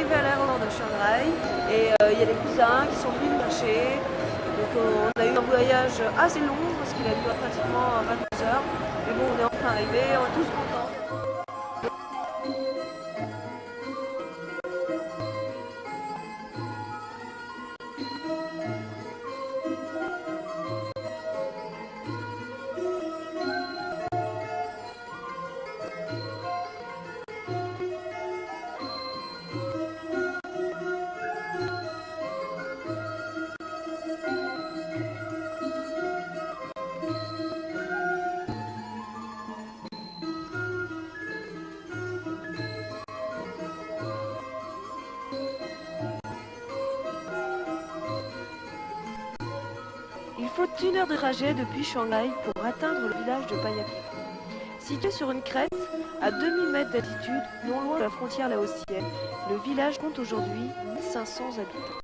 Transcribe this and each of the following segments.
arrivé à l'aéroport de Shanghai et il y a des cousins qui sont venus nous chercher. Donc on a eu un voyage assez long parce qu'il a duré pratiquement 22 heures. Mais bon, on est enfin arrivé, on est tous contents. Il faut 1 heure de trajet depuis Shanghai pour atteindre le village de Payapip. Situé sur une crête, à 2000 mètres d'altitude, non loin de la frontière laotienne, le village compte aujourd'hui 1500 habitants.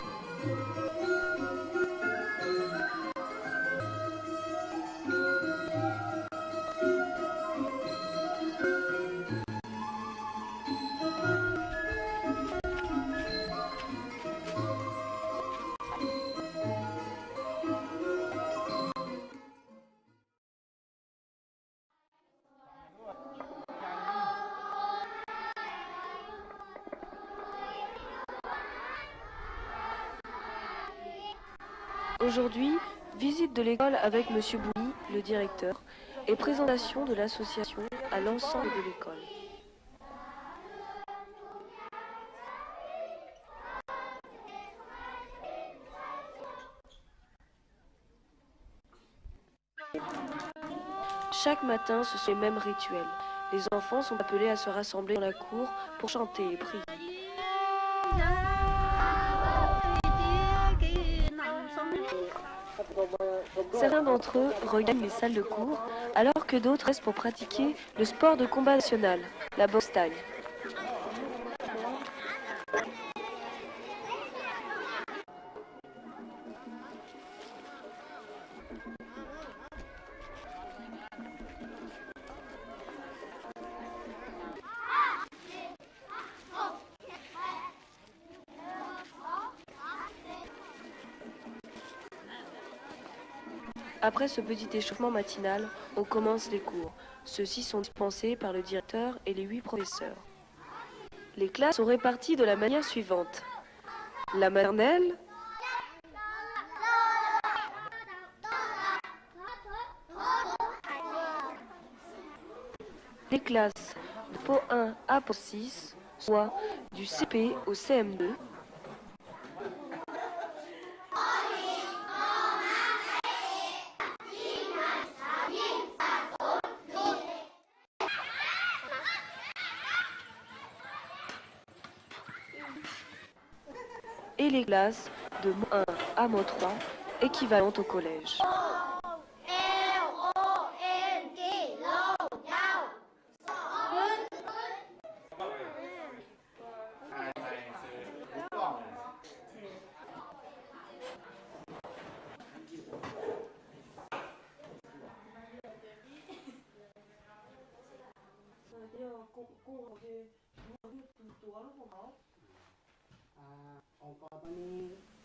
Aujourd'hui, visite de l'école avec M. Bouilly, le directeur, et présentation de l'association à l'ensemble de l'école. Chaque matin, ce sont les mêmes rituels. Les enfants sont appelés à se rassembler dans la cour pour chanter et prier. Certains d'entre eux regagnent les salles de cours, alors que d'autres restent pour pratiquer le sport de combat national, la boxe thaï. Après ce petit échauffement matinal, on commence les cours. Ceux-ci sont dispensés par le directeur et les 8 professeurs. Les classes sont réparties de la manière suivante. La maternelle, les classes de PO 1 à PO 6, soit du CP au CM2, et les classes de -1 à -3, équivalentes au collège.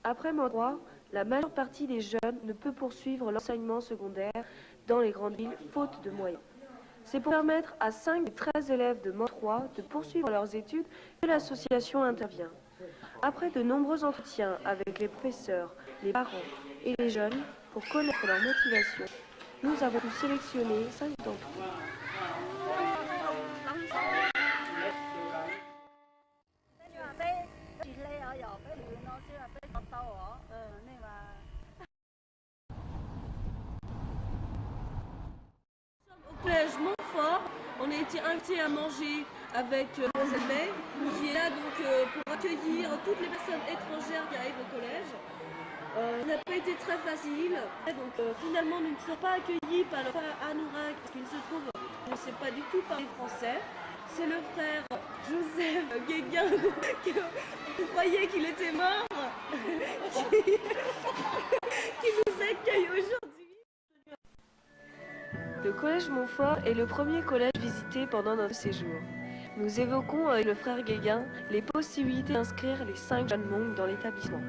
Après -3, la majeure partie des jeunes ne peut poursuivre l'enseignement secondaire dans les grandes villes faute de moyens. C'est pour permettre à 5 des 13 élèves de -3 de poursuivre leurs études que l'association intervient. Après de nombreux entretiens avec les professeurs, les parents et les jeunes pour connaître leur motivation, nous avons pu sélectionner 5 d'entre eux. Au collège Montfort, on a été invités à manger avec Mademoiselle May, qui est là donc pour accueillir toutes les personnes étrangères qui arrivent au collège. Ça n'a pas été très facile, donc finalement nous ne sommes pas accueillis par le frère Anurag, parce qu'il se trouve qu'il ne sait pas du tout parler français. C'est le frère Joseph Guéguin, que vous croyez qu'il était mort, qui nous accueille aujourd'hui. Le collège Montfort est le premier collège visité pendant notre séjour. Nous évoquons avec le frère Guéguin les possibilités d'inscrire les 5 jeunes Hmong dans l'établissement.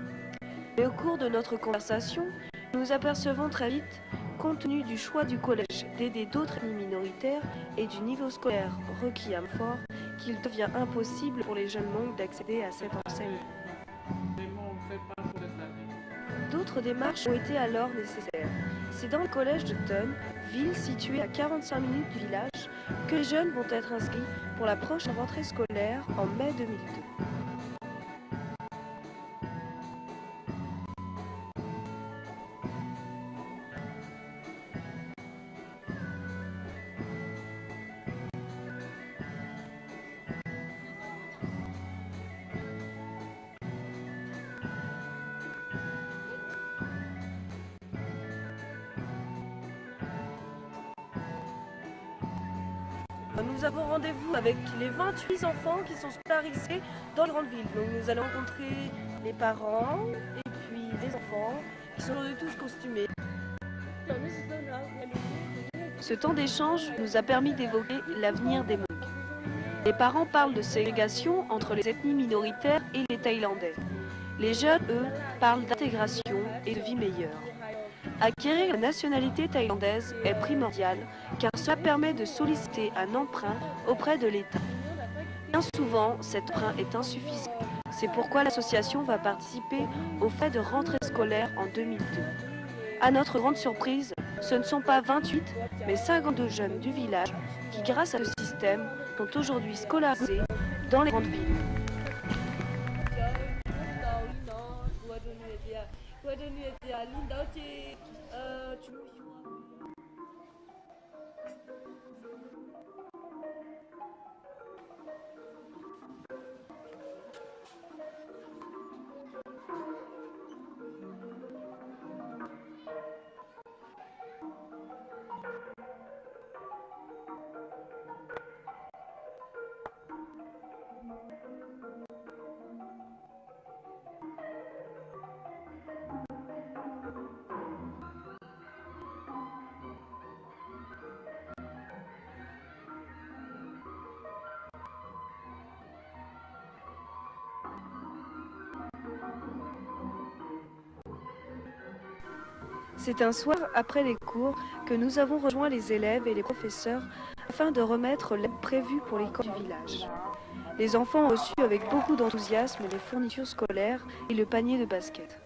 Mais au cours de notre conversation, nous apercevons très vite, compte tenu du choix du collège d'aider d'autres ethnies minoritaires et du niveau scolaire requis à Montfort, qu'il devient impossible pour les jeunes Hmong d'accéder à cet enseignement. D'autres démarches ont été alors nécessaires. C'est dans le collège de Thun, ville située à 45 minutes du village, que les jeunes vont être inscrits pour la prochaine rentrée scolaire en mai 2002. Nous avons rendez-vous avec les 28 enfants qui sont scolarisés dans les grandes villes. Donc nous allons rencontrer les parents et puis les enfants qui sont tous costumés. Ce temps d'échange nous a permis d'évoquer l'avenir des Hmong. Les parents parlent de ségrégation entre les ethnies minoritaires et les Thaïlandais. Les jeunes, eux, parlent d'intégration et de vie meilleure. Acquérir la nationalité thaïlandaise est primordial car cela permet de solliciter un emprunt auprès de l'État. Bien souvent, cet emprunt est insuffisant. C'est pourquoi l'association va participer aux frais de rentrée scolaire en 2002. À notre grande surprise, ce ne sont pas 28, mais 52 jeunes du village qui, grâce à ce système, sont aujourd'hui scolarisés dans les grandes villes. C'est un soir après les cours que nous avons rejoint les élèves et les professeurs afin de remettre l'aide prévue pour l'école du village. Les enfants ont reçu avec beaucoup d'enthousiasme les fournitures scolaires et le panier de basket.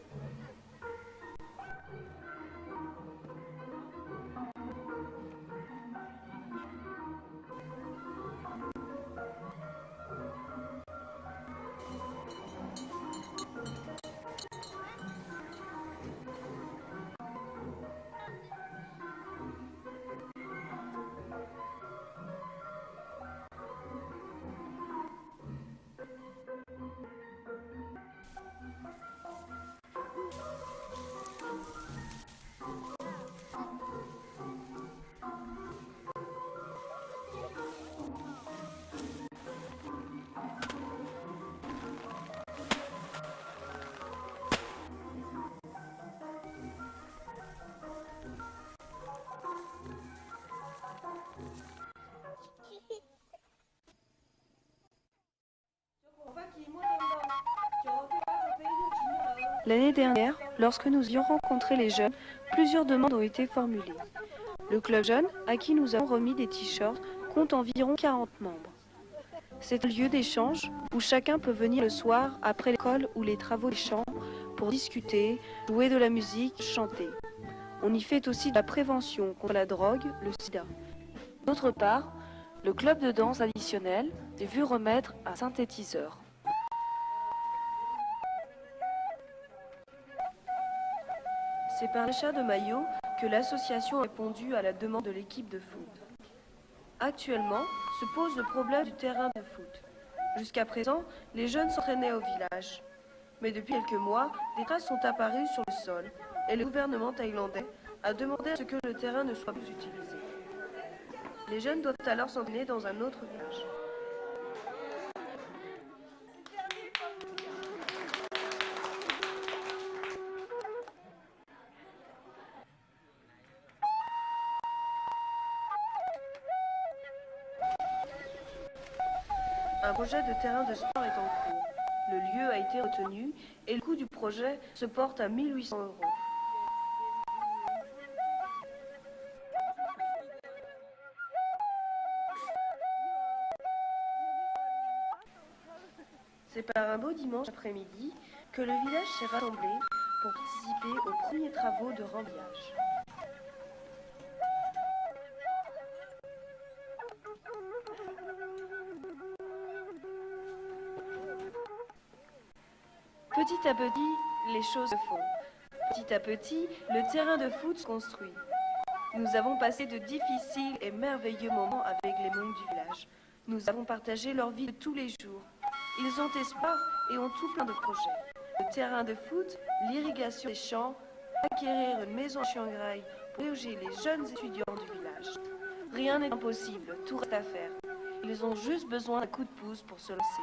L'année dernière, lorsque nous y avons rencontré les jeunes, plusieurs demandes ont été formulées. Le club jeune, à qui nous avons remis des t-shirts, compte environ 40 membres. C'est un lieu d'échange où chacun peut venir le soir après l'école ou les travaux des champs pour discuter, jouer de la musique, chanter. On y fait aussi de la prévention contre la drogue, le sida. D'autre part, le club de danse additionnel est vu remettre un synthétiseur. C'est par l'achat de maillots que l'association a répondu à la demande de l'équipe de foot. Actuellement, se pose le problème du terrain de foot. Jusqu'à présent, les jeunes s'entraînaient au village. Mais depuis quelques mois, des traces sont apparues sur le sol et le gouvernement thaïlandais a demandé à ce que le terrain ne soit plus utilisé. Les jeunes doivent alors s'entraîner dans un autre village. Un projet de terrain de sport est en cours. Le lieu a été retenu et le coût du projet se porte à 1 800 €. C'est par un beau dimanche après-midi que le village s'est rassemblé pour participer aux premiers travaux de remblage. Petit à petit, les choses se font. Petit à petit, le terrain de foot se construit. Nous avons passé de difficiles et merveilleux moments avec les mômes du village. Nous avons partagé leur vie de tous les jours. Ils ont espoir et ont tout plein de projets. Le terrain de foot, l'irrigation des champs, acquérir une maison en Chiang-Rai pour loger les jeunes étudiants du village. Rien n'est impossible, tout reste à faire. Ils ont juste besoin d'un coup de pouce pour se lancer.